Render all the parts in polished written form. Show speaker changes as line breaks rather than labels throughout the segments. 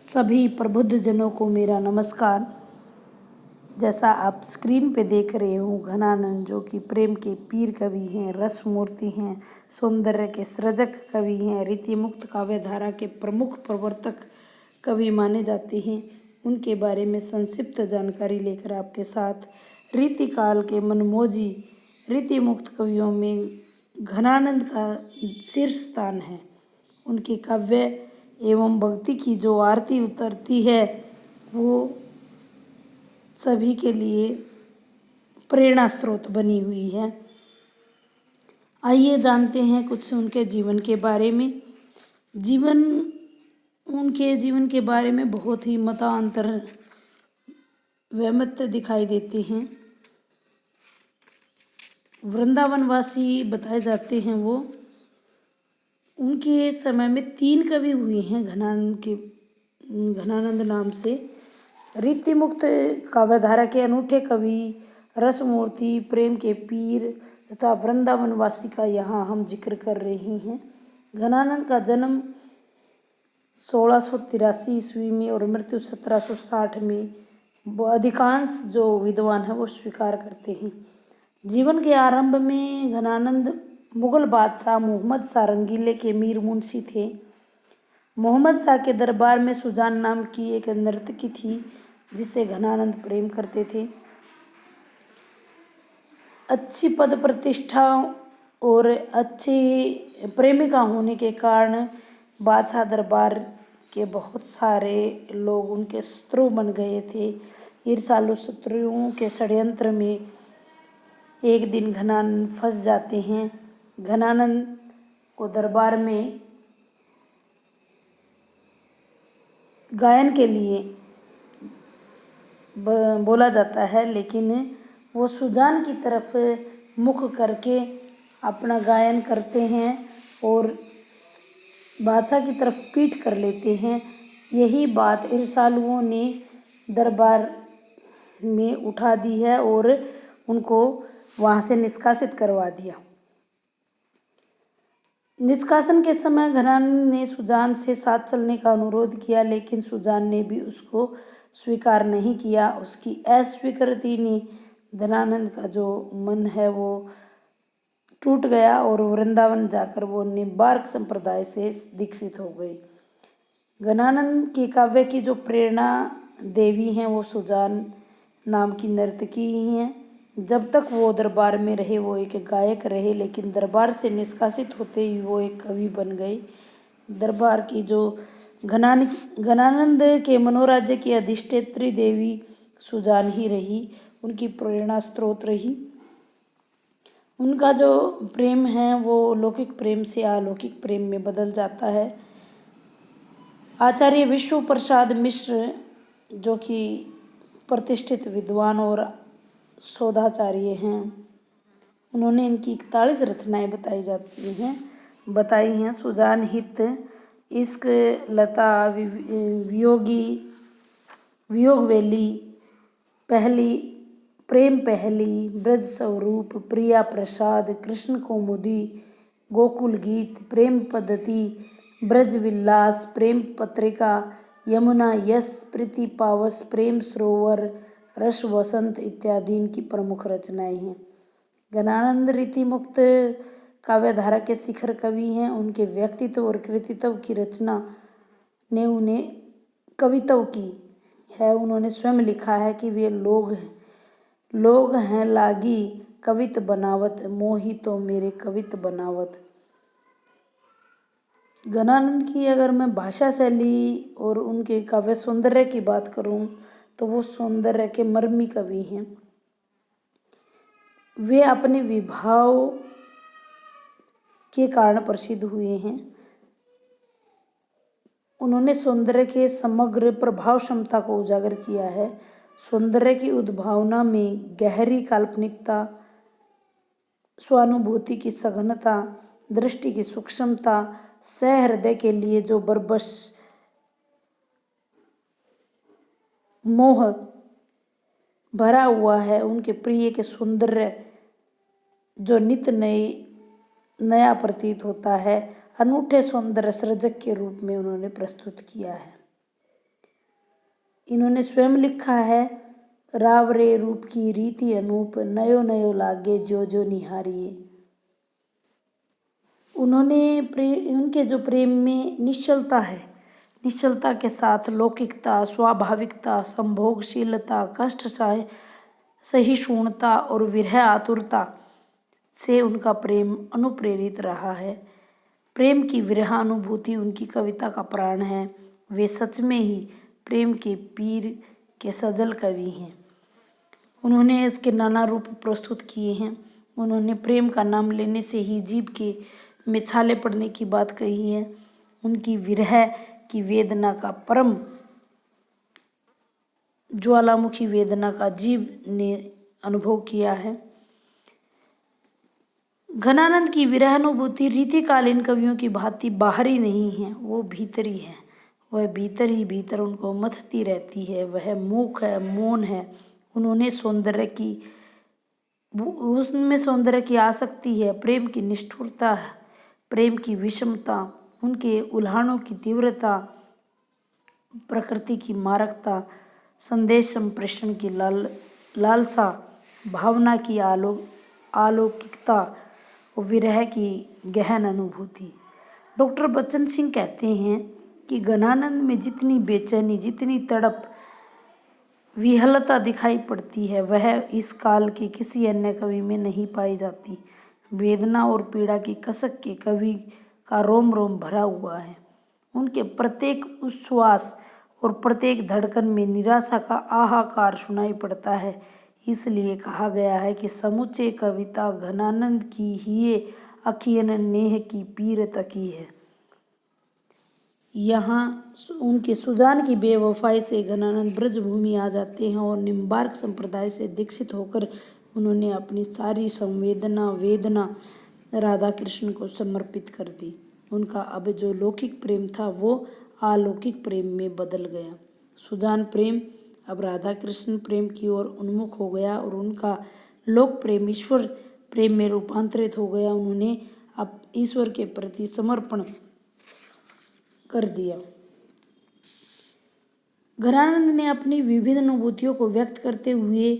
सभी प्रबुद्ध जनों को मेरा नमस्कार। जैसा आप स्क्रीन पे देख रहे हो, घनानंद जो कि प्रेम के पीर कवि हैं, रस मूर्ति हैं, सौंदर्य के सृजक कवि हैं, रीतिमुक्त काव्य धारा के प्रमुख प्रवर्तक कवि माने जाते हैं, उनके बारे में संक्षिप्त जानकारी लेकर आपके साथ रीतिकाल के मनमोजी रीतिमुक्त कवियों में घनानंद का शीर्ष स्थान है। उनके काव्य एवं भक्ति की जो आरती उतरती है वो सभी के लिए प्रेरणा स्रोत बनी हुई है। आइए जानते हैं कुछ उनके जीवन के बारे में। उनके जीवन के बारे में बहुत ही मतांतर वहमत दिखाई देते हैं। वृंदावनवासी बताए जाते हैं। वो उनके समय में 3 कवि हुए हैं घनानंद नाम से। रीतिमुक्त काव्यधारा के अनूठे कवि, रसमूर्ति, प्रेम के पीर तथा वृंदावनवासी का यहाँ हम जिक्र कर रहे हैं। घनानंद का जन्म 1683 ईस्वी में और मृत्यु 1760 में अधिकांश जो विद्वान हैं वो स्वीकार करते हैं। जीवन के आरंभ में घनानंद मुगल बादशाह मोहम्मद शाह रंगीले के मीर मुंशी थे। मोहम्मद शाह के दरबार में सुजान नाम की एक नर्तकी थी जिससे घनानंद प्रेम करते थे। अच्छी पद प्रतिष्ठा और अच्छी प्रेमिका होने के कारण बादशाह दरबार के बहुत सारे लोग उनके शत्रु बन गए थे। ईर्ष्यालु शत्रुओं के षड्यंत्र में एक दिन घनानंद फंस जाते हैं। घनानंद को दरबार में गायन के लिए बोला जाता है, लेकिन वो सुजान की तरफ मुख करके अपना गायन करते हैं और बादशाह की तरफ पीठ कर लेते हैं। यही बात ईर्ष्यालुओं ने दरबार में उठा दी है और उनको वहाँ से निष्कासित करवा दिया। निष्कासन के समय घनानंद ने सुजान से साथ चलने का अनुरोध किया, लेकिन सुजान ने भी उसको स्वीकार नहीं किया। उसकी अस्वीकृति ने घनानंद का जो मन है वो टूट गया और वृंदावन जाकर वो निम्बार्क संप्रदाय से दीक्षित हो गई। घनानंद के काव्य की जो प्रेरणा देवी हैं वो सुजान नाम की नर्तकी ही हैं। जब तक वो दरबार में रहे वो एक गायक रहे, लेकिन दरबार से निष्कासित होते ही वो एक कवि बन गई। दरबार की जो घनानंद के मनोराज्य की अधिष्ठात्री देवी सुजान ही रही, उनकी प्रेरणा स्रोत रही। उनका जो प्रेम है वो लौकिक प्रेम से अलौकिक प्रेम में बदल जाता है। आचार्य विश्व प्रसाद मिश्र जो कि प्रतिष्ठित विद्वान और शोधाचार्य हैं, उन्होंने इनकी 41 रचनाएं बताई हैं। सुजान हित, इश्क लता, वियोगवेली, पहली, प्रेम पहली, ब्रज स्वरूप, प्रिया प्रसाद, कृष्ण कौमुदी, गोकुल गीत, प्रेम पद्धति, ब्रज विलास, प्रेम पत्रिका, यमुना यश, प्रीति पावस, प्रेम सरोवर, रस वसंत इत्यादि इनकी प्रमुख रचनाएं हैं। घनानंद रीतिमुक्त काव्यधारा के शिखर कवि हैं। उनके व्यक्तित्व और कृतित्व की रचना ने उन्हें कवित्व की है। उन्होंने स्वयं लिखा है कि वे लोग हैं लागी कवित बनावत, मोही तो मेरे कवित बनावत। घनानंद की अगर मैं भाषा शैली और उनके काव्य सौंदर्य की बात करूं तो वो सौंदर्य के मर्मी कवि हैं। वे अपने विभाव के कारण प्रसिद्ध हुए हैं। उन्होंने सौंदर्य के समग्र प्रभाव क्षमता को उजागर किया है। सौंदर्य की उद्भावना में गहरी काल्पनिकता, स्वानुभूति की सघनता, दृष्टि की सूक्ष्मता, सहृदय के लिए जो बरबस मोह भरा हुआ है, उनके प्रिय के सौंदर्य जो नित नया प्रतीत होता है, अनूठे सौंदर्य सृजक के रूप में उन्होंने प्रस्तुत किया है। इन्होंने स्वयं लिखा है, राव रे रूप की रीति अनूप, नयो नयो लागे जो जो निहारिए। उनके जो प्रेम में निश्चलता है, निश्चलता के साथ लौकिकता, स्वाभाविकता, संभोगशीलता, कष्ट सहिष्णुता और विरह आतुरता से उनका प्रेम अनुप्रेरित रहा है। प्रेम की विरहानुभूति उनकी कविता का प्राण है। वे सच में ही प्रेम के पीर के सजल कवि हैं। उन्होंने इसके नाना रूप प्रस्तुत किए हैं। उन्होंने प्रेम का नाम लेने से ही जीभ के में छाले पड़ने की बात कही है। उनकी विरह की वेदना का परम ज्वालामुखी वेदना का जीव ने अनुभव किया है। घनानंद की विरहानुभूति रीतिकालीन कवियों की भांति बाहरी नहीं है, वो भीतरी है। वह भीतर ही भीतर उनको मथती रहती है। वह मूक है, मौन है। उन्होंने उसमें सौंदर्य की आसक्ति है, प्रेम की निष्ठुरता है, प्रेम की विषमता, उनके उल्हानों की तीव्रता, प्रकृति की मारकता, संदेश संप्रेषण की लालसा, भावना की अलौकिकता और विरह की गहन अनुभूति। डॉक्टर बच्चन सिंह कहते हैं कि घनानंद में जितनी बेचैनी, जितनी तड़प, विहलता दिखाई पड़ती है, वह इस काल के किसी अन्य कवि में नहीं पाई जाती। वेदना और पीड़ा की कसक के कवि का रोम रोम भरा हुआ है। उनके प्रत्येक उच्छ्वास और प्रत्येक धड़कन में निराशा का आहाकार सुनाई पड़ता है। इसलिए कहा गया है कि समुचे कविता घनानंद की हिये अखियन नेह की पीर तकी है। यहाँ उनके सुजान की बेवफाई से घनानंद ब्रजभूमि आ जाते हैं और निम्बार्क संप्रदाय से दीक्षित होकर उन्होंने अपनी सारी संवेदना वेदना राधा कृष्ण को समर्पित कर दी। उनका अब जो लौकिक प्रेम था वो अलौकिक प्रेम में बदल गया। सुजान प्रेम अब राधा कृष्ण प्रेम की ओर उन्मुख हो गया और उनका लोक प्रेम ईश्वर प्रेम में रूपांतरित हो गया। उन्होंने अब ईश्वर के प्रति समर्पण कर दिया। घनानंद ने अपनी विविध अनुभूतियों को व्यक्त करते हुए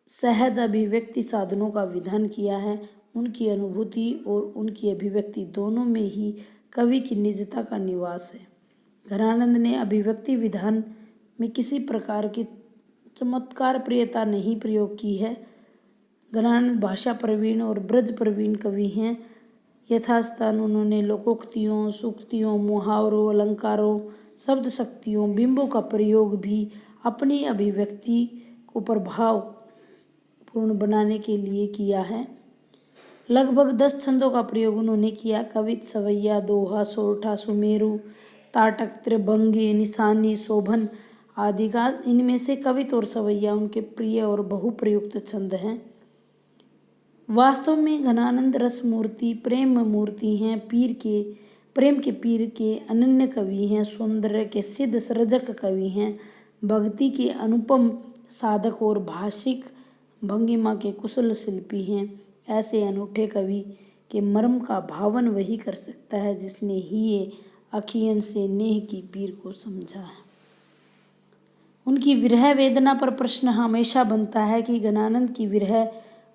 सहज अभिव्यक्ति साधनों का विधान किया है। उनकी अनुभूति और उनकी अभिव्यक्ति दोनों में ही कवि की निजता का निवास है। घनानंद ने अभिव्यक्ति विधान में किसी प्रकार की चमत्कार प्रियता नहीं प्रयोग की है। घनानंद भाषा प्रवीण और ब्रज प्रवीण कवि हैं। यथास्थान उन्होंने लोकोक्तियों, सूक्तियों, मुहावरों, अलंकारों, शब्द शक्तियों, बिंबों का प्रयोग भी अपनी अभिव्यक्ति को प्रभावपूर्ण बनाने के लिए किया है। लगभग 10 छंदों का प्रयोग उन्होंने किया। कवित, सवैया, दोहा, सोरठा, सुमेरु, ताटक, त्रिभंगी, निशानी, शोभन आदि का इनमें से कवित और सवैया उनके प्रिय और बहुप्रयुक्त छंद हैं। वास्तव में घनानंद रस मूर्ति, प्रेम मूर्ति हैं। प्रेम के पीर के अनन्य कवि हैं। सौंदर्य के सिद्ध सृजक कवि हैं। भक्ति के अनुपम साधक और भाषिक भंगिमा के कुशल शिल्पी हैं। ऐसे अनूठे कवि के मर्म का भावन वही कर सकता है जिसने हिये अखियन से नेह की पीर को समझा है। उनकी विरह वेदना पर प्रश्न हमेशा बनता है कि घनानंद की विरह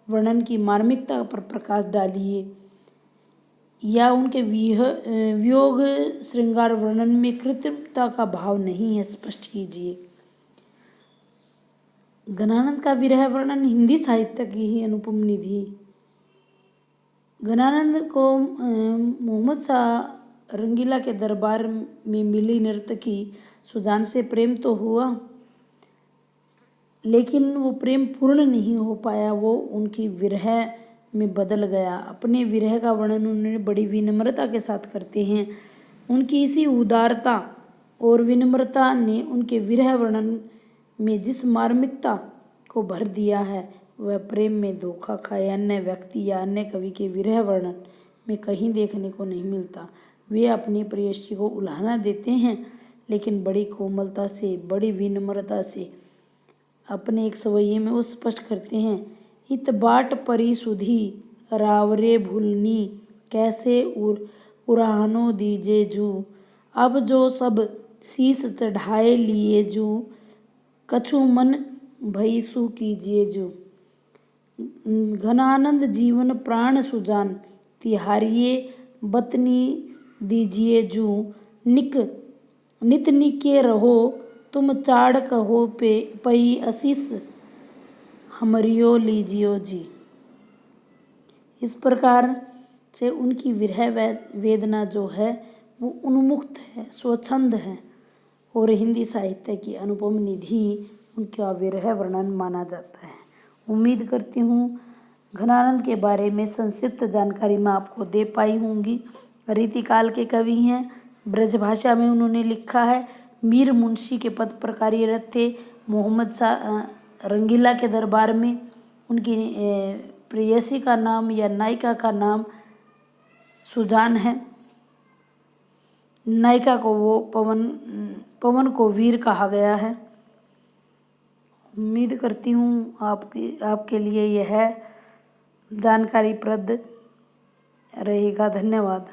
वर्णन की मार्मिकता पर प्रकाश डालिए या उनके वियोग श्रृंगार वर्णन में कृत्रिमता का भाव नहीं है, स्पष्ट कीजिए। घनानंद का विरह वर्णन हिंदी साहित्य की ही अनुपम निधि। घनानंद को मोहम्मद शाह रंगीला के दरबार में मिली नर्तकी सुजान से प्रेम तो हुआ, लेकिन वो प्रेम पूर्ण नहीं हो पाया। वो उनकी विरह में बदल गया। अपने विरह का वर्णन उन्होंने बड़ी विनम्रता के साथ करते हैं। उनकी इसी उदारता और विनम्रता ने उनके विरह वर्णन में जिस मार्मिकता को भर दिया है वह प्रेम में धोखा खाए अन्य व्यक्ति या अन्य कवि के विरह वर्णन में कहीं देखने को नहीं मिलता। वे अपनी प्रेयसी को उल्हाना देते हैं, लेकिन बड़ी कोमलता से, बड़ी विनम्रता से अपने एक सवैये में वो स्पष्ट करते हैं, इत बाट परी सुधी रावरे भूलनी कैसे उरानो दीजे जू, अब जो सब शीस चढ़ाए लिए जू, कछु मन भई सु कीजिए जो। घनानंद जीवन प्राण सुजान, तिहारिये बतनी दीजिए जू। नित निके रहो तुम चाड़ कहो पई आशीष, हमरियो लीजियो जी। इस प्रकार से उनकी विरह वेदना जो है वो उन्मुक्त है, स्वच्छंद है और हिंदी साहित्य की अनुपम निधि उनका विरह वर्णन माना जाता है। उम्मीद करती हूँ घनानंद के बारे में संक्षिप्त जानकारी मैं आपको दे पाई होंगी। रीतिकाल के कवि हैं, ब्रजभाषा में उन्होंने लिखा है, मीर मुंशी के पद पर कार्यरत थे, मोहम्मद शाह रंगीला के दरबार में। उनकी प्रेयसी का नाम या नायिका का नाम सुजान है। नायिका को वो पवन को वीर कहा गया है। उम्मीद करती हूँ आपके लिए यह जानकारीप्रद रहेगा। धन्यवाद।